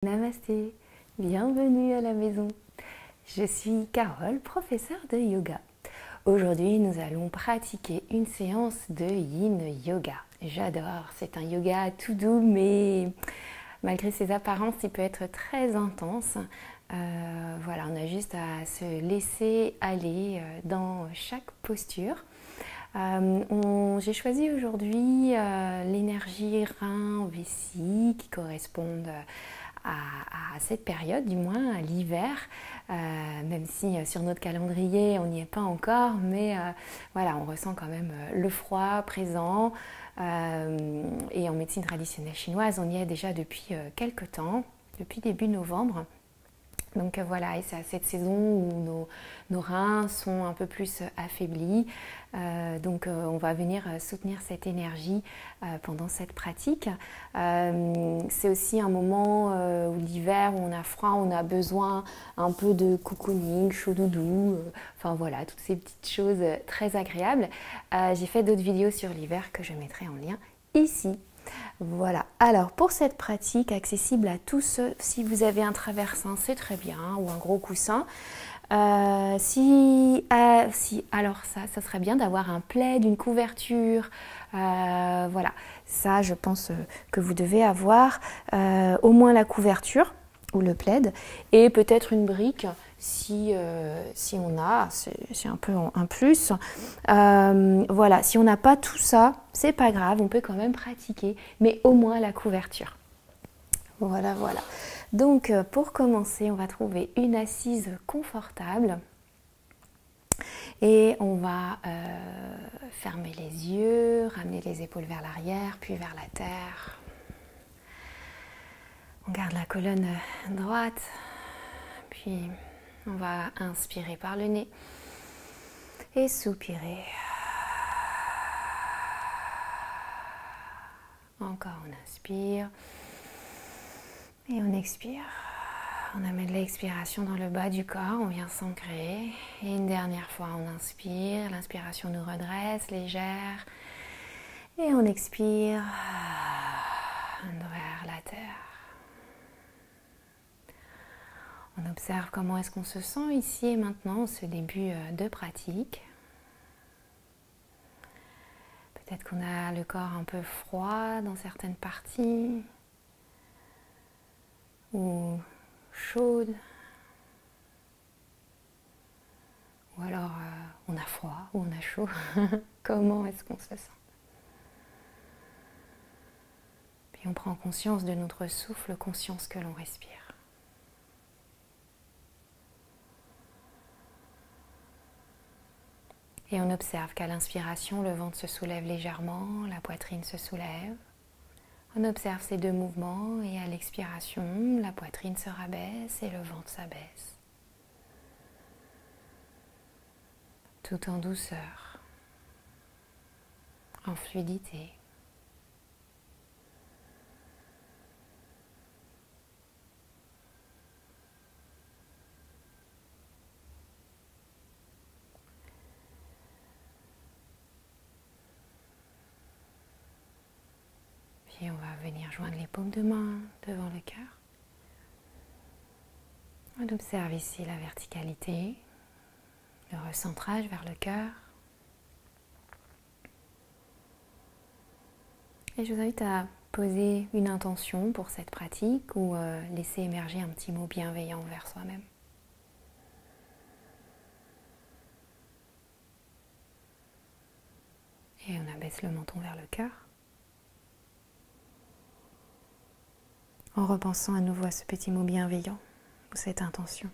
Namasté, bienvenue à la maison. Je suis Carole, professeure de yoga. Aujourd'hui, nous allons pratiquer une séance de Yin Yoga. J'adore, c'est un yoga tout doux, mais malgré ses apparences, il peut être très intense. Voilà, on a juste à se laisser aller dans chaque posture. J'ai choisi aujourd'hui l'énergie rein-vessie qui correspondent à cette période, du moins à l'hiver, même si sur notre calendrier on n'y est pas encore, mais voilà, on ressent quand même le froid présent, et en médecine traditionnelle chinoise on y est déjà depuis quelques temps, depuis début novembre. Donc voilà, et c'est à cette saison où nos reins sont un peu plus affaiblis. Donc on va venir soutenir cette énergie pendant cette pratique. C'est aussi un moment où l'hiver, où on a froid, on a besoin un peu de cocooning, chaud doudou, enfin voilà, toutes ces petites choses très agréables. J'ai fait d'autres vidéos sur l'hiver que je mettrai en lien ici. Voilà, alors pour cette pratique accessible à tous, si vous avez un traversin, c'est très bien, ou un gros coussin. Alors ça serait bien d'avoir un plaid, une couverture, voilà, ça je pense que vous devez avoir au moins la couverture ou le plaid et peut-être une brique si on a, c'est un peu un plus. Voilà, si on n'a pas tout ça, c'est pas grave, on peut quand même pratiquer, mais au moins la couverture. Voilà, voilà. Donc pour commencer, on va trouver une assise confortable et on va fermer les yeux, ramener les épaules vers l'arrière, puis vers la terre. On garde la colonne droite, puis on va inspirer par le nez et soupirer. Encore on inspire et on expire. On amène l'expiration dans le bas du corps, on vient s'ancrer. Et une dernière fois on inspire, l'inspiration nous redresse, légère. Et on expire vers la terre. On observe comment est-ce qu'on se sent ici et maintenant, ce début de pratique. Peut-être qu'on a le corps un peu froid dans certaines parties, ou chaude, ou alors on a froid ou on a chaud. Comment est-ce qu'on se sent? Puis on prend conscience de notre souffle, conscience que l'on respire. Et on observe qu'à l'inspiration, le ventre se soulève légèrement, la poitrine se soulève. On observe ces deux mouvements et à l'expiration, la poitrine se rabaisse et le ventre s'abaisse. Tout en douceur, en fluidité. Puis on va venir joindre les paumes de main devant le cœur. On observe ici la verticalité, le recentrage vers le cœur. Et je vous invite à poser une intention pour cette pratique ou laisser émerger un petit mot bienveillant vers soi-même. Et on abaisse le menton vers le cœur. En repensant à nouveau à ce petit mot bienveillant ou cette intention.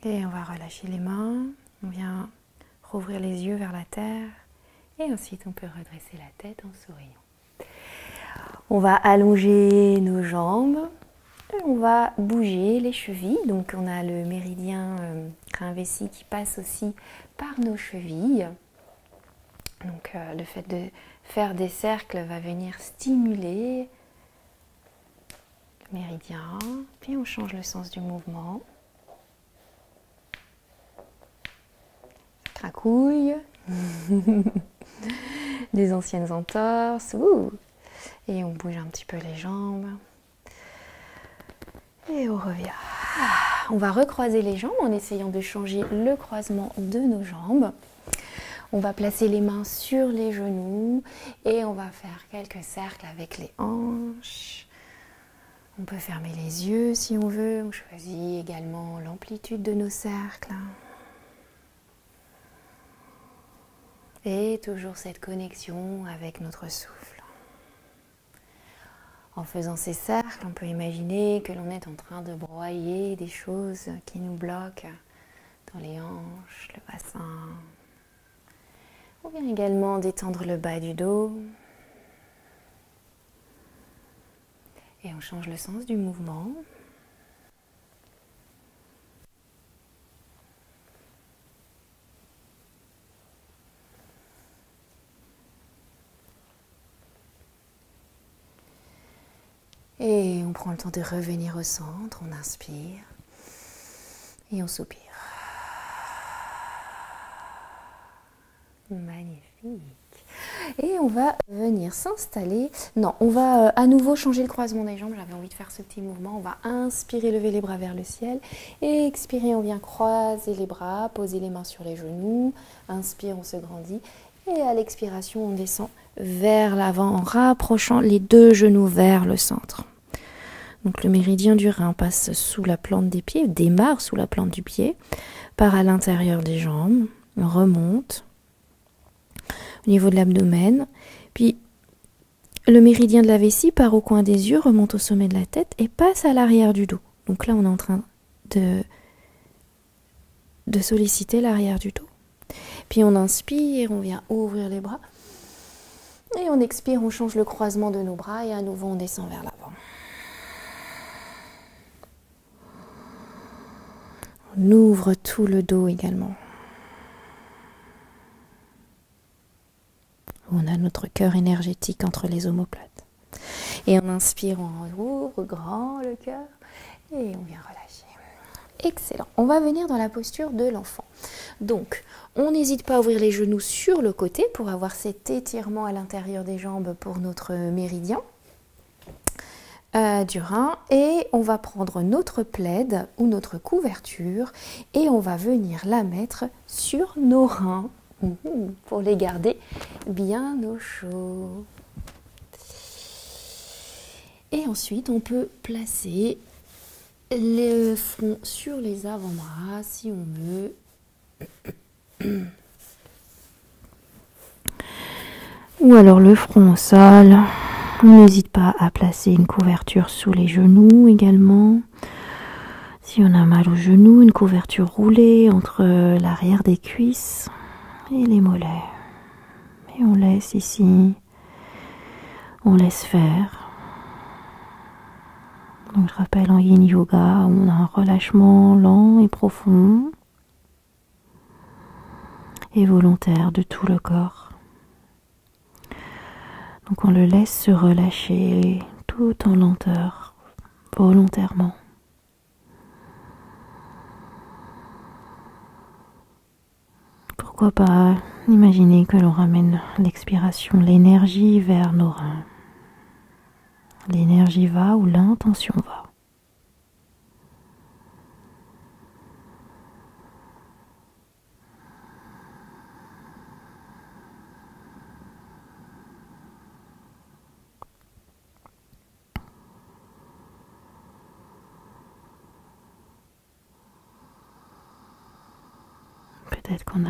Et on va relâcher les mains, on vient rouvrir les yeux vers la terre et ensuite on peut redresser la tête en souriant. On va allonger nos jambes, et on va bouger les chevilles, donc on a le méridien rein-vessie qui passe aussi par nos chevilles. Donc le fait de faire des cercles va venir stimuler le méridien, puis on change le sens du mouvement. Cracouille. des anciennes entorses. Ouh. Et on bouge un petit peu les jambes. Et on revient. On va recroiser les jambes en essayant de changer le croisement de nos jambes. On va placer les mains sur les genoux et on va faire quelques cercles avec les hanches. On peut fermer les yeux si on veut. On choisit également l'amplitude de nos cercles. Et toujours cette connexion avec notre souffle. En faisant ces cercles, on peut imaginer que l'on est en train de broyer des choses qui nous bloquent dans les hanches, le bassin. On vient également détendre le bas du dos. Et on change le sens du mouvement. Et on prend le temps de revenir au centre, on inspire et on soupire. Magnifique. Et on va venir s'installer. Non, on va à nouveau changer le croisement des jambes. J'avais envie de faire ce petit mouvement. On va inspirer, lever les bras vers le ciel. Et expirer, on vient croiser les bras, poser les mains sur les genoux. Inspire, on se grandit. Et à l'expiration, on descend vers l'avant en rapprochant les deux genoux vers le centre. Donc le méridien du rein passe sous la plante des pieds, démarre sous la plante du pied, part à l'intérieur des jambes, remonte au niveau de l'abdomen, puis le méridien de la vessie part au coin des yeux, remonte au sommet de la tête et passe à l'arrière du dos. Donc là, on est en train de solliciter l'arrière du dos. Puis on inspire, on vient ouvrir les bras. Et on expire, on change le croisement de nos bras et à nouveau on descend vers l'avant. On ouvre tout le dos également. On a notre cœur énergétique entre les omoplates. Et on inspire, on ouvre grand le cœur et on vient relâcher. Excellent. On va venir dans la posture de l'enfant. Donc, on n'hésite pas à ouvrir les genoux sur le côté pour avoir cet étirement à l'intérieur des jambes pour notre méridien du rein. Et on va prendre notre plaid ou notre couverture et on va venir la mettre sur nos reins pour les garder bien au chaud. Et ensuite, on peut placer le front sur les avant-bras si on veut. Ou alors le front au sol. N'hésite pas à placer une couverture sous les genoux également. Si on a mal aux genoux, une couverture roulée entre l'arrière des cuisses et les mollets. Et on laisse ici, on laisse faire. Donc je rappelle en yin yoga, on a un relâchement lent et profond et volontaire de tout le corps. Donc on le laisse se relâcher tout en lenteur, volontairement. Pourquoi pas imaginer que l'on ramène l'expiration, l'énergie vers nos reins. L'énergie va où l'intention va. Peut-être qu'on a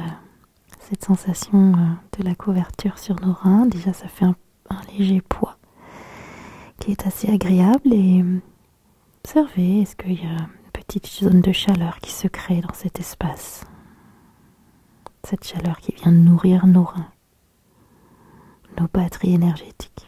cette sensation de la couverture sur nos reins. Déjà, ça fait un léger poids qui est assez agréable. Et observez, est-ce qu'il y a une petite zone de chaleur qui se crée dans cet espace? Cette chaleur qui vient nourrir nos reins, nos batteries énergétiques.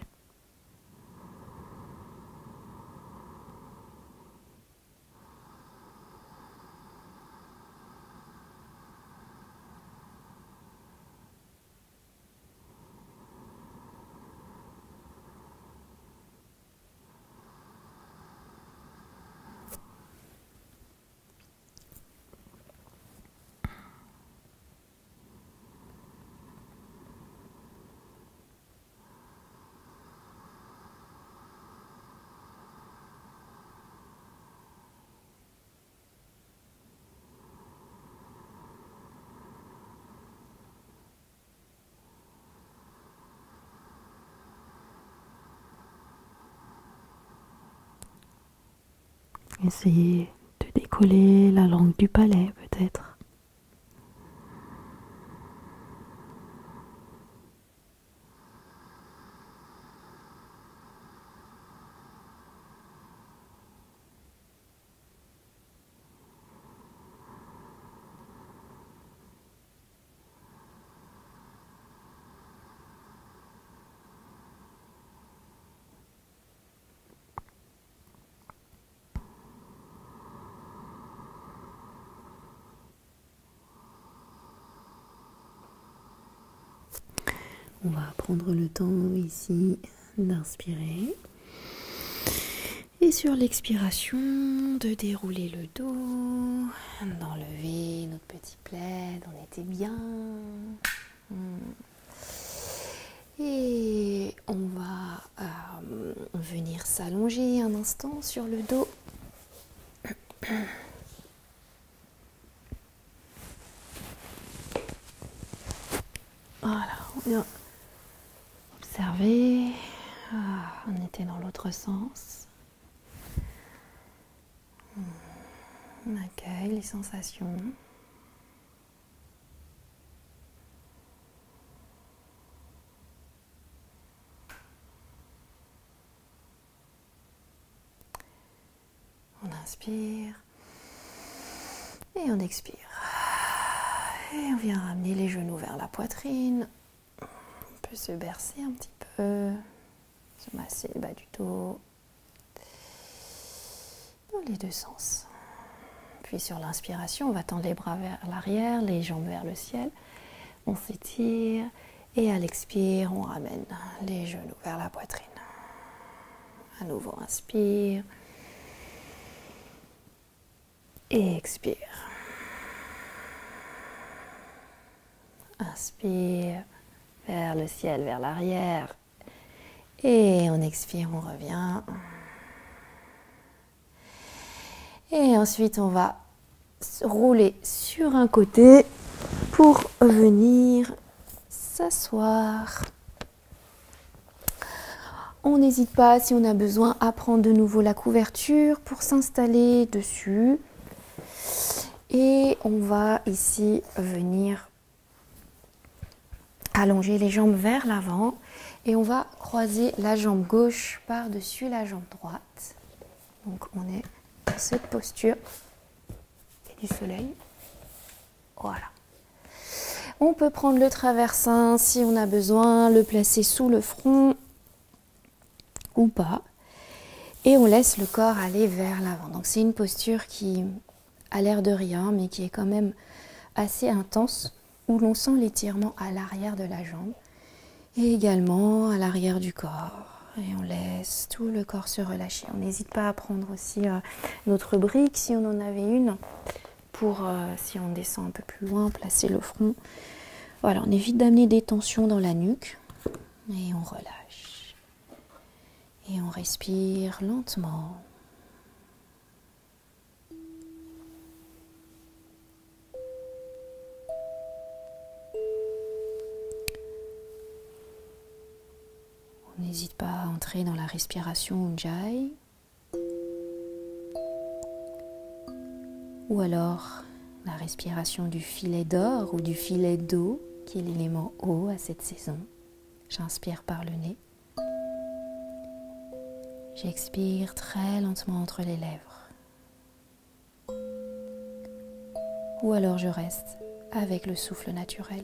Essayez de décoller la langue du palais peut-être. On va prendre le temps ici d'inspirer et sur l'expiration de dérouler le dos, d'enlever notre petit plaid, on était bien. Et on va venir s'allonger un instant sur le dos. Voilà, on vient observer. On était dans l'autre sens. On accueille les sensations. On inspire et on expire. Et on vient ramener les genoux vers la poitrine. On peut se bercer un petit peu, se masser le bas du dos dans les deux sens. Puis sur l'inspiration, on va tendre les bras vers l'arrière, les jambes vers le ciel. On s'étire et à l'expire, on ramène les genoux vers la poitrine. À nouveau, inspire et expire. Inspire vers le ciel, vers l'arrière. Et on expire, on revient. Et ensuite, on va rouler sur un côté pour venir s'asseoir. On n'hésite pas, si on a besoin, à prendre de nouveau la couverture pour s'installer dessus. Et on va ici venir allonger les jambes vers l'avant. Et on va croiser la jambe gauche par-dessus la jambe droite. Donc on est dans cette posture et du soleil. Voilà. On peut prendre le traversin si on a besoin, le placer sous le front ou pas. Et on laisse le corps aller vers l'avant. Donc c'est une posture qui a l'air de rien, mais qui est quand même assez intense, où l'on sent l'étirement à l'arrière de la jambe et également à l'arrière du corps. Et on laisse tout le corps se relâcher. On n'hésite pas à prendre aussi notre brique si on en avait une, pour, si on descend un peu plus loin, placer le front. Voilà, on évite d'amener des tensions dans la nuque et on relâche. Et on respire lentement. On n'hésite pas à entrer dans la respiration Ujjayi. Ou alors la respiration du filet d'or ou du filet d'eau, qui est l'élément eau à cette saison. J'inspire par le nez. J'expire très lentement entre les lèvres. Ou alors je reste avec le souffle naturel.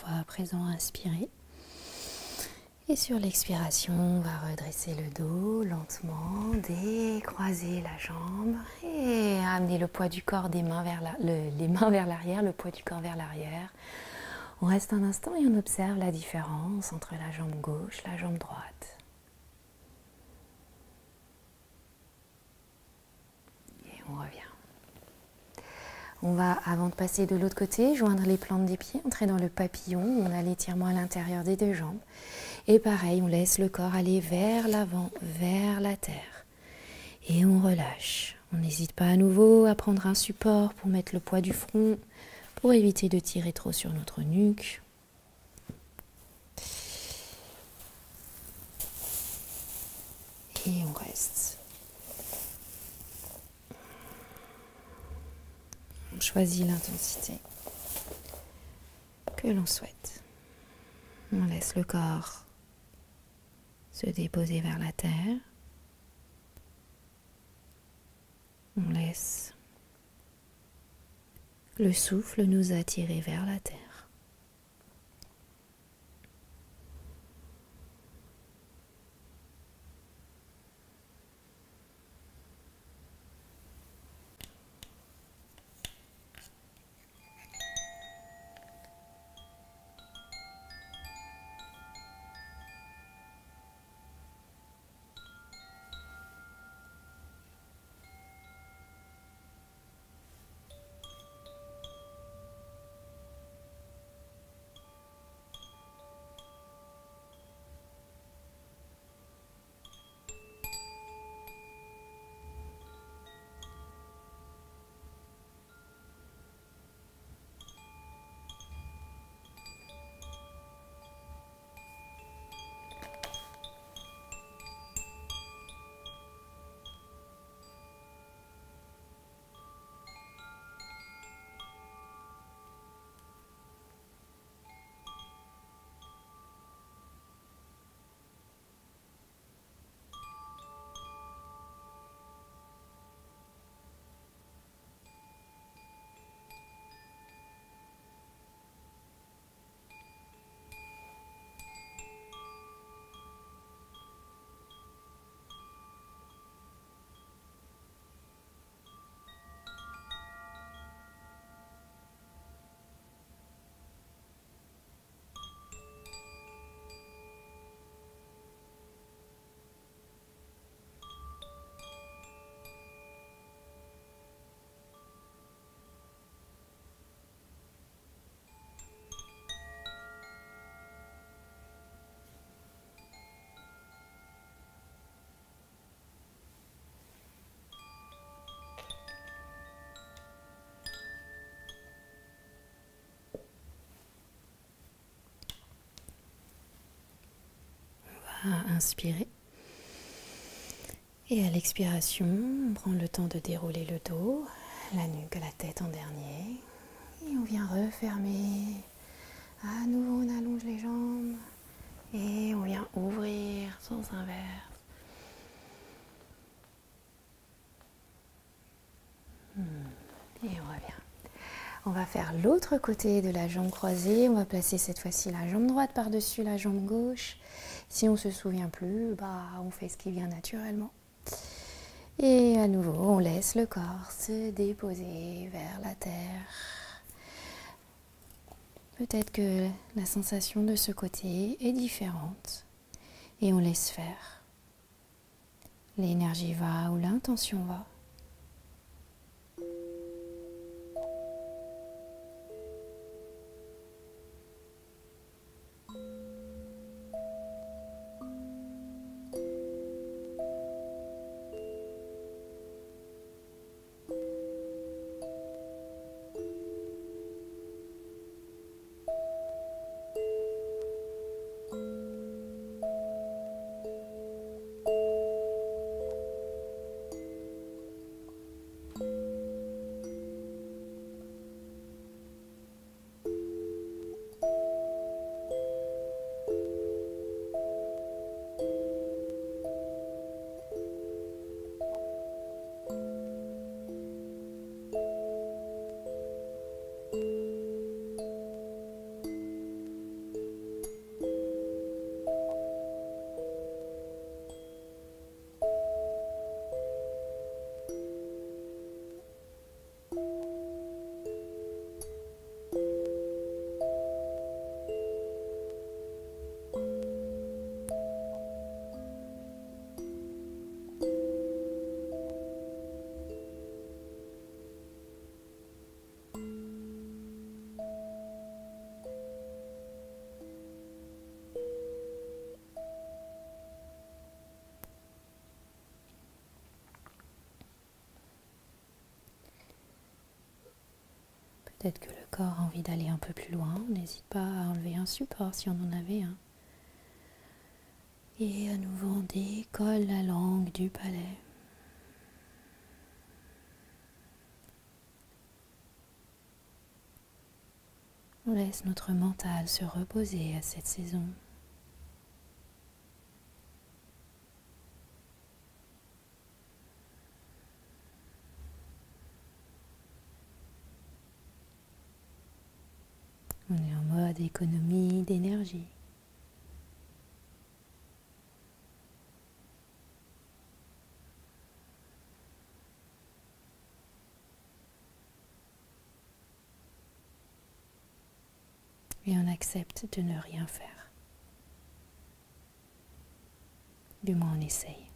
va à présent inspirer. Et sur l'expiration, on va redresser le dos lentement, décroiser la jambe et amener le poids du corps les mains vers l'arrière, le poids du corps vers l'arrière. On reste un instant et on observe la différence entre la jambe gauche et la jambe droite. Et on revient. On va, avant de passer de l'autre côté, joindre les plantes des pieds, entrer dans le papillon où on a l'étirement à l'intérieur des deux jambes. Et pareil, on laisse le corps aller vers l'avant, vers la terre. Et on relâche. On n'hésite pas à nouveau à prendre un support pour mettre le poids du front, pour éviter de tirer trop sur notre nuque. Et on reste. On choisit l'intensité que l'on souhaite. On laisse le corps se déposer vers la terre. On laisse le souffle nous attirer vers la terre. À inspirer. Et à l'expiration, on prend le temps de dérouler le dos, la nuque, la tête en dernier. Et on vient refermer. À nouveau, on allonge les jambes. Et on vient ouvrir sans inverse. Et on revient. On va faire l'autre côté de la jambe croisée. On va placer cette fois-ci la jambe droite par-dessus la jambe gauche. Si on ne se souvient plus, on fait ce qui vient naturellement. Et à nouveau, on laisse le corps se déposer vers la terre. Peut-être que la sensation de ce côté est différente. Et on laisse faire. L'énergie va où l'intention va. Peut-être que le corps a envie d'aller un peu plus loin. N'hésite pas à enlever un support si on en avait un. Et à nouveau, on décolle la langue du palais. On laisse notre mental se reposer à cette saison. On est en mode économie d'énergie. Et on accepte de ne rien faire. Du moins, on essaye.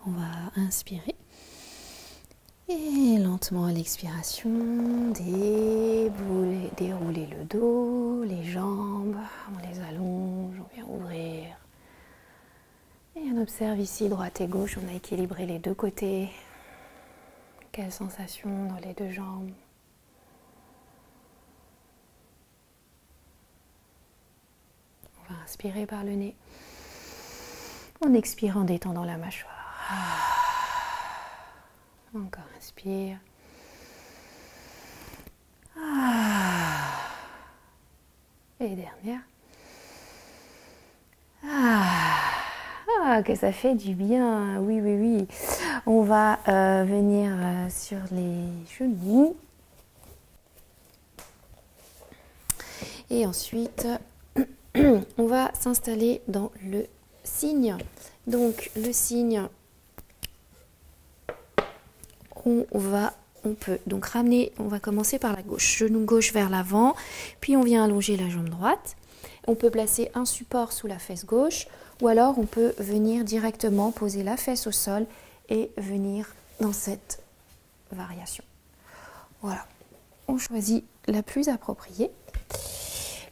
On va inspirer. Et lentement à l'expiration, dérouler le dos, les jambes, on les allonge, on vient ouvrir. Et on observe ici droite et gauche, on a équilibré les deux côtés. Quelle sensation dans les deux jambes. On va inspirer par le nez. On expire en détendant la mâchoire. Encore inspire. Et dernière. Que ça fait du bien. Oui, oui, oui. On va venir sur les genoux. Et ensuite, on va s'installer dans le cygne. Donc, le cygne, on peut donc ramener, on va commencer par la gauche, genou gauche vers l'avant, puis on vient allonger la jambe droite. On peut placer un support sous la fesse gauche, ou alors on peut venir directement poser la fesse au sol et venir dans cette variation. Voilà, on choisit la plus appropriée.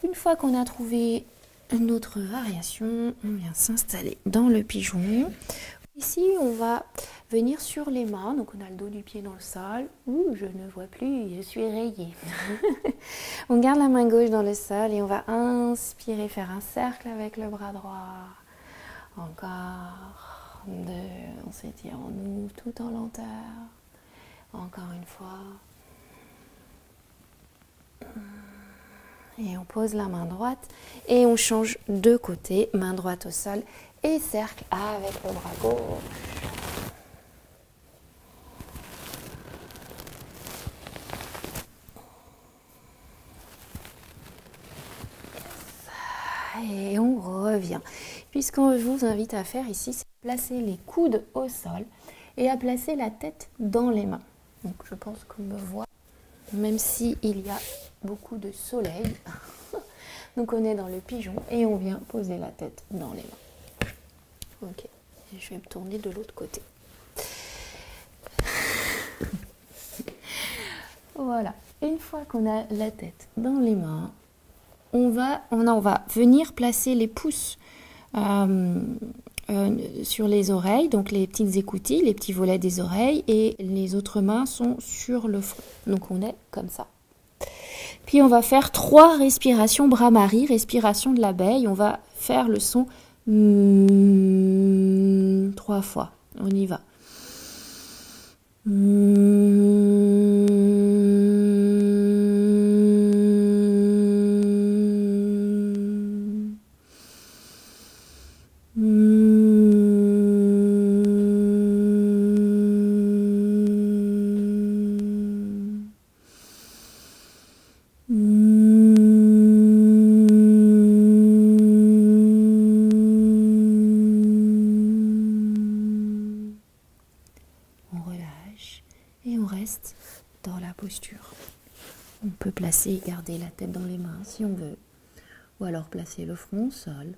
Une fois qu'on a trouvé notre variation, on vient s'installer dans le pigeon. Ici, on va venir sur les mains, donc on a le dos du pied dans le sol. Je ne vois plus, je suis rayée. On garde la main gauche dans le sol et on va inspirer, faire un cercle avec le bras droit. Encore 2, on s'étire, on ouvre tout en lenteur. Encore une fois. Et on pose la main droite et on change de côté, main droite au sol et cercle avec le bras gauche. Et on revient. Puis ce qu'on vous invite à faire ici, c'est placer les coudes au sol et à placer la tête dans les mains. Donc je pense qu'on me voit, même s'il y a beaucoup de soleil. Donc on est dans le pigeon et on vient poser la tête dans les mains. Ok, et je vais me tourner de l'autre côté. Voilà, une fois qu'on a la tête dans les mains, on va venir placer les pouces sur les oreilles, donc les petites écoutilles, les petits volets des oreilles, et les autres mains sont sur le front. Donc on est comme ça. Puis on va faire 3 respirations Brahmari, respiration de l'abeille. On va faire le son 3 fois. On y va. On peut placer et garder la tête dans les mains si on veut, ou alors placer le front au sol,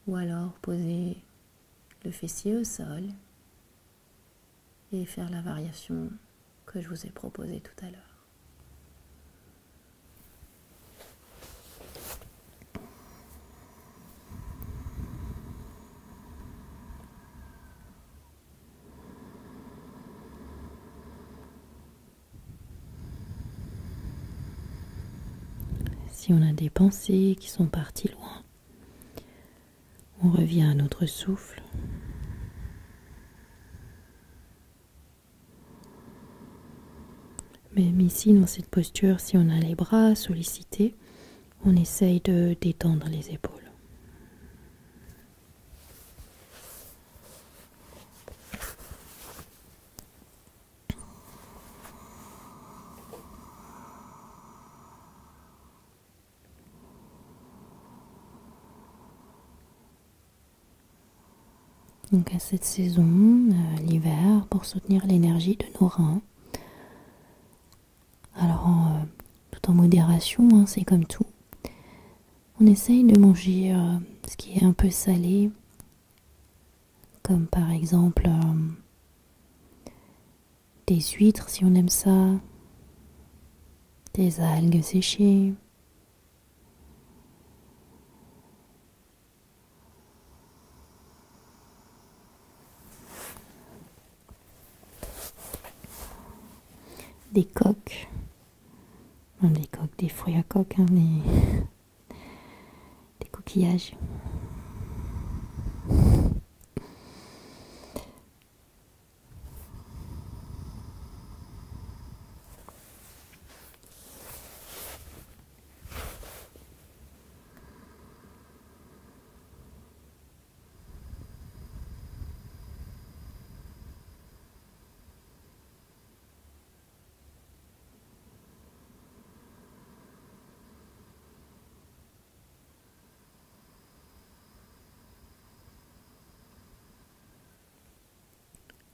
ou alors poser le fessier au sol et faire la variation que je vous ai proposée tout à l'heure. Si on a des pensées qui sont parties loin, on revient à notre souffle. Même ici, dans cette posture, si on a les bras sollicités, on essaye de détendre les épaules. Donc à cette saison, l'hiver, pour soutenir l'énergie de nos reins. Alors tout en modération, hein, c'est comme tout. On essaye de manger ce qui est un peu salé, comme par exemple des huîtres si on aime ça, des algues séchées. Des coques, non, des coques, des fruits à coque, hein, des coquillages.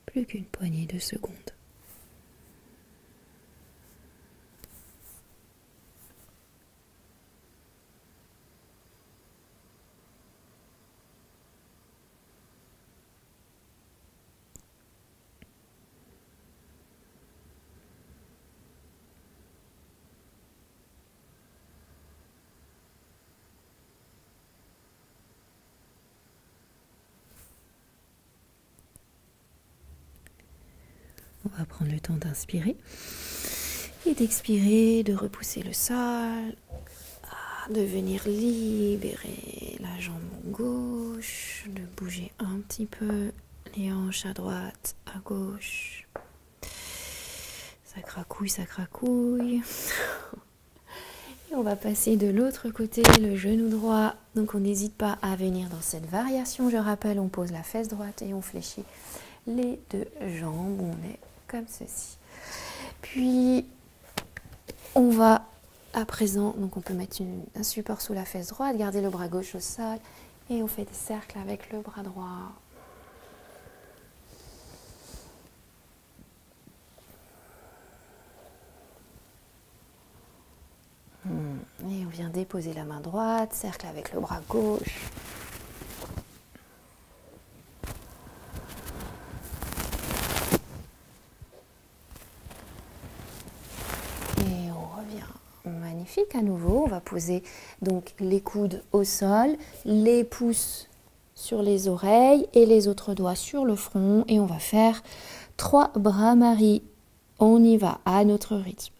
Plus qu'une poignée de secondes. On va prendre le temps d'inspirer et d'expirer, de repousser le sol, de venir libérer la jambe gauche, de bouger un petit peu les hanches à droite, à gauche. Ça cracouille, ça cracouille. Et on va passer de l'autre côté, le genou droit. Donc on n'hésite pas à venir dans cette variation. Je rappelle, on pose la fesse droite et on fléchit les deux jambes. On est comme ceci. Puis on va à présent, donc on peut mettre un support sous la fesse droite, garder le bras gauche au sol et on fait des cercles avec le bras droit. Et on vient déposer la main droite, cercle avec le bras gauche. Et on revient. Magnifique à nouveau. On va poser donc les coudes au sol, les pouces sur les oreilles et les autres doigts sur le front. Et on va faire 3 bras-maris. On y va à notre rythme.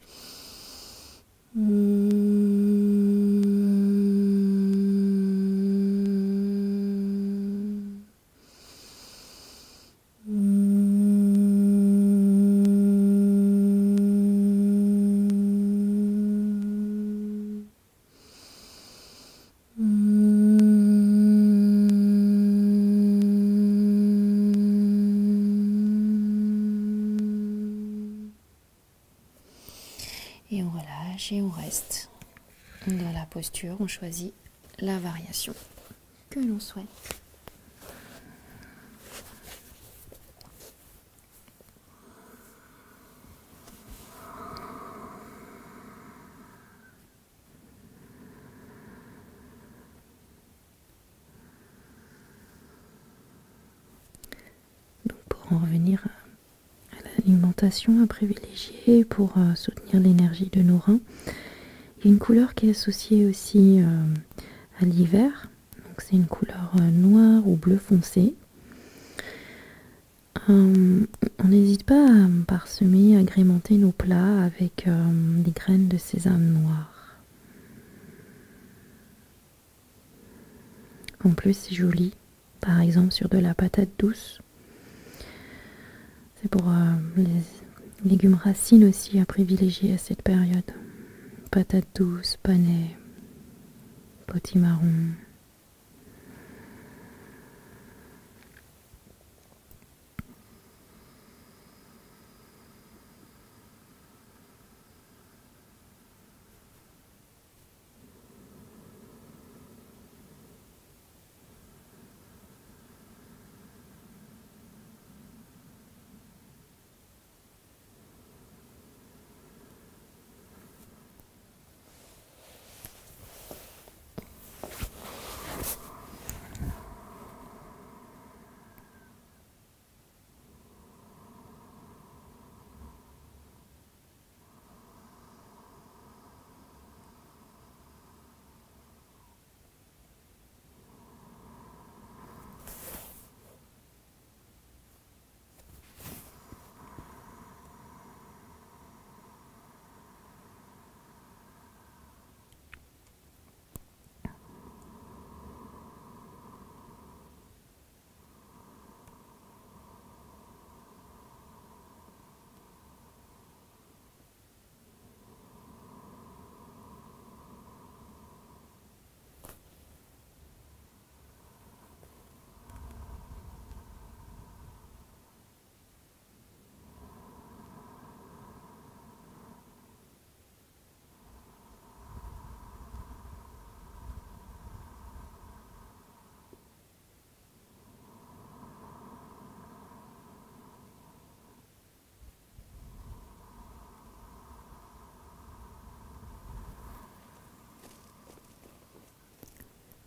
Et on relâche et on reste dans la posture. On choisit la variation que l'on souhaite. Donc pour en revenir à l'alimentation à privilégier pour soutenir l'énergie de nos reins, il y a une couleur qui est associée aussi à l'hiver. Donc c'est une couleur noire ou bleu foncé. On n'hésite pas à parsemer, agrémenter nos plats avec des graines de sésame noir. En plus, c'est joli. Par exemple, sur de la patate douce. C'est pour les légumes racines aussi à privilégier à cette période. Patate douce, panais, potimarron.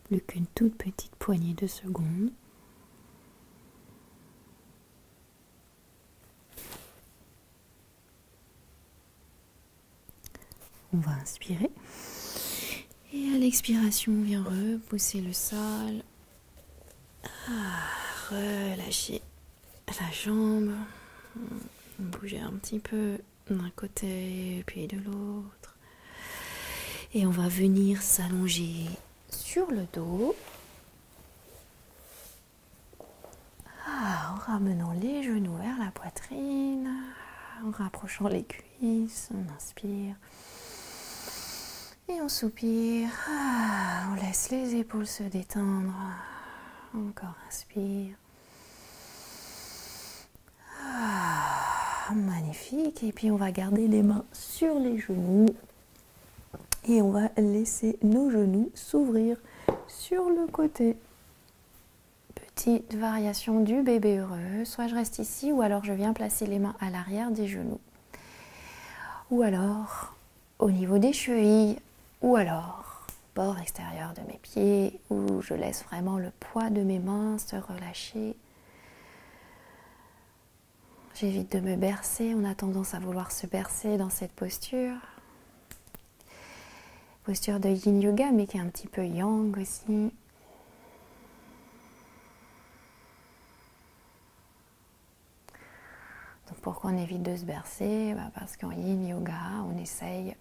Plus qu'une toute petite poignée de secondes. On va inspirer. Et à l'expiration, on vient repousser le sol. Relâcher la jambe. Bouger un petit peu d'un côté puis de l'autre. Et on va venir s'allonger sur le dos. En ramenant les genoux vers la poitrine. En rapprochant les cuisses. On inspire. Et on soupire. On laisse les épaules se détendre. Encore inspire. Magnifique. Et puis on va garder les mains sur les genoux. Et on va laisser nos genoux s'ouvrir sur le côté. Petite variation du bébé heureux. Soit je reste ici ou alors je viens placer les mains à l'arrière des genoux. Ou alors au niveau des chevilles. Ou alors bord extérieur de mes pieds. Où je laisse vraiment le poids de mes mains se relâcher. J'évite de me bercer. On a tendance à vouloir se bercer dans cette posture. Posture de yin yoga, mais qui est un petit peu yang aussi. Donc pourquoi on évite de se bercer? Parce qu'en yin yoga, on essaye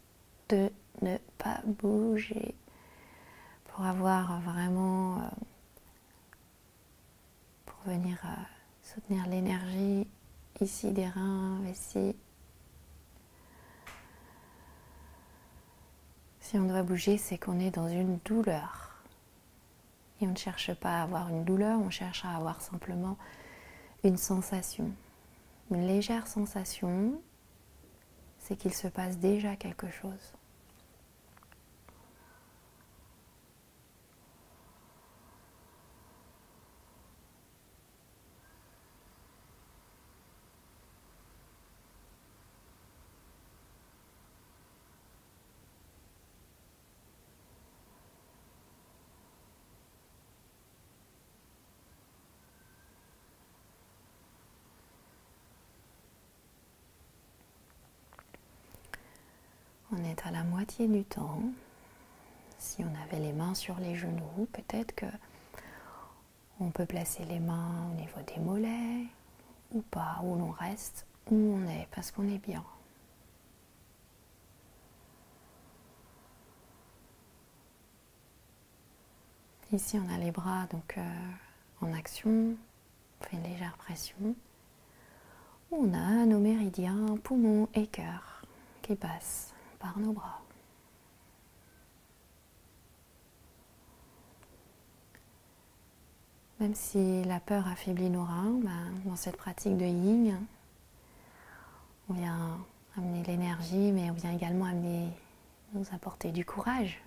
de ne pas bouger pour avoir vraiment, pour venir soutenir l'énergie ici des reins, ici. Si on doit bouger, c'est qu'on est dans une douleur. Et on ne cherche pas à avoir une douleur, on cherche à avoir simplement une sensation. Une légère sensation, c'est qu'il se passe déjà quelque chose. On est à la moitié du temps. Si on avait les mains sur les genoux, peut-être que on peut placer les mains au niveau des mollets ou pas, où l'on reste où on est parce qu'on est bien. Ici, on a les bras donc en action. On fait une légère pression. On a nos méridiens, poumons et cœur qui passent par nos bras. Même si la peur affaiblit nos reins, dans cette pratique de yin, on vient amener l'énergie, mais on vient également nous apporter du courage.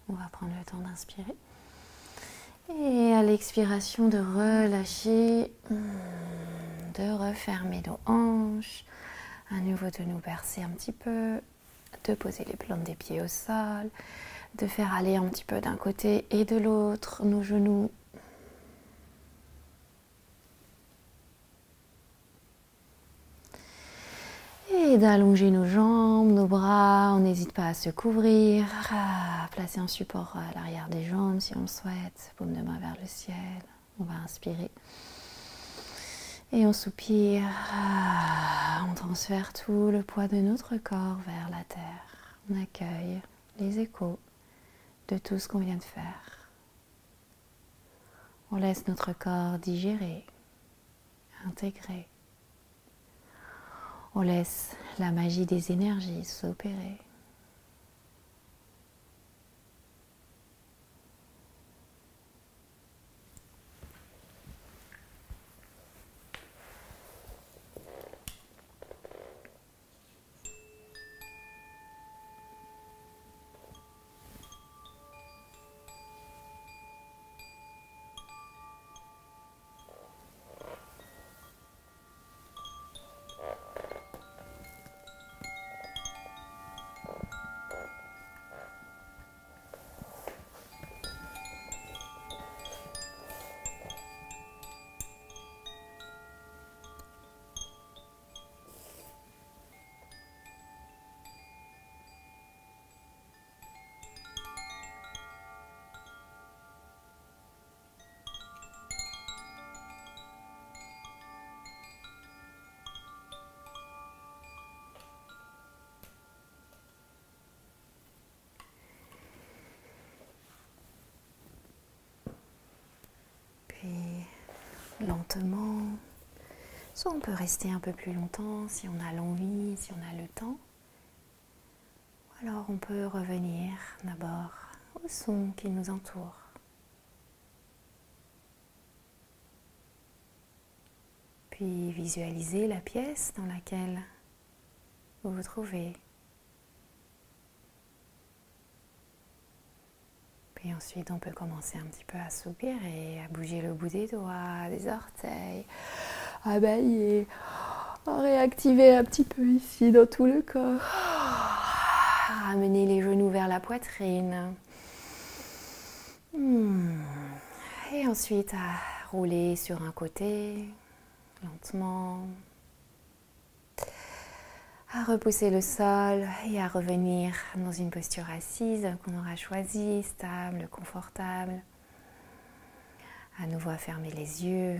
On va prendre le temps d'inspirer. Et à l'expiration, de relâcher, de refermer nos hanches, à nouveau de nous bercer un petit peu, de poser les plantes des pieds au sol, de faire aller un petit peu d'un côté et de l'autre nos genoux. Et d'allonger nos jambes, nos bras, on n'hésite pas à se couvrir, à placer un support à l'arrière des jambes si on le souhaite, paume de main vers le ciel. On va inspirer et on soupire, on transfère tout le poids de notre corps vers la terre. On accueille les échos de tout ce qu'on vient de faire. On laisse notre corps digérer, intégrer. On laisse la magie des énergies s'opérer. Lentement, soit on peut rester un peu plus longtemps si on a l'envie, si on a le temps, ou alors on peut revenir d'abord au son qui nous entoure. Puis visualiser la pièce dans laquelle vous vous trouvez. Et ensuite, on peut commencer un petit peu à soupirer, à bouger le bout des doigts, des orteils, à bâiller, à réactiver un petit peu ici dans tout le corps. À ramener les genoux vers la poitrine. Et ensuite, à rouler sur un côté, lentement. À repousser le sol et à revenir dans une posture assise qu'on aura choisie, stable, confortable. À nouveau à fermer les yeux.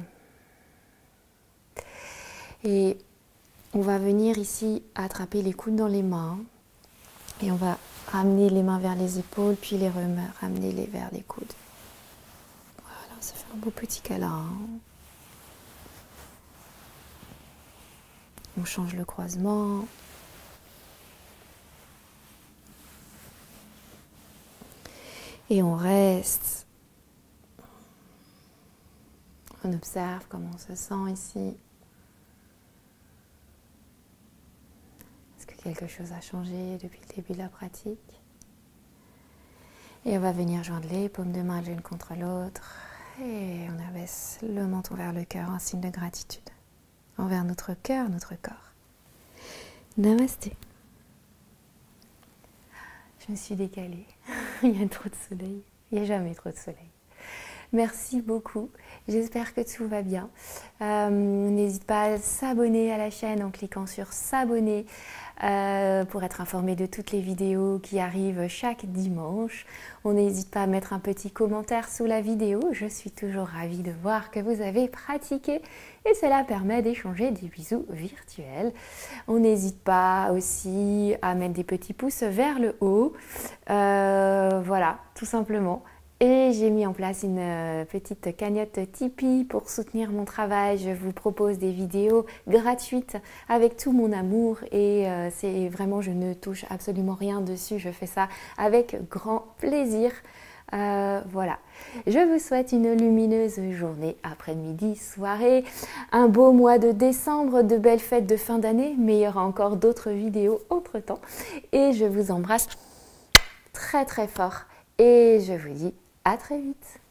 Et on va venir ici attraper les coudes dans les mains. Et on va ramener les mains vers les épaules, puis les ramener vers les coudes. Voilà, ça fait un beau petit câlin. On change le croisement. Et on reste. On observe comment on se sent ici. Est-ce que quelque chose a changé depuis le début de la pratique? Et on va venir joindre les paumes de main l'une contre l'autre. Et on abaisse le menton vers le cœur en signe de gratitude envers notre cœur, notre corps. Namasté. Je me suis décalée. Il y a trop de soleil. Il n'y a jamais trop de soleil. Merci beaucoup. J'espère que tout va bien. N'hésite pas à s'abonner à la chaîne en cliquant sur s'abonner pour être informé de toutes les vidéos qui arrivent chaque dimanche. On n'hésite pas à mettre un petit commentaire sous la vidéo. Je suis toujours ravie de voir que vous avez pratiqué et cela permet d'échanger des bisous virtuels. On n'hésite pas aussi à mettre des petits pouces vers le haut. Voilà, tout simplement. Et j'ai mis en place une petite cagnotte Tipeee pour soutenir mon travail. Je vous propose des vidéos gratuites avec tout mon amour et c'est vraiment, je ne touche absolument rien dessus. Je fais ça avec grand plaisir. Voilà. Je vous souhaite une lumineuse journée, après-midi, soirée, un beau mois de décembre, de belles fêtes de fin d'année, mais il y aura encore d'autres vidéos entre-temps. Et je vous embrasse très très fort et je vous dis à très vite.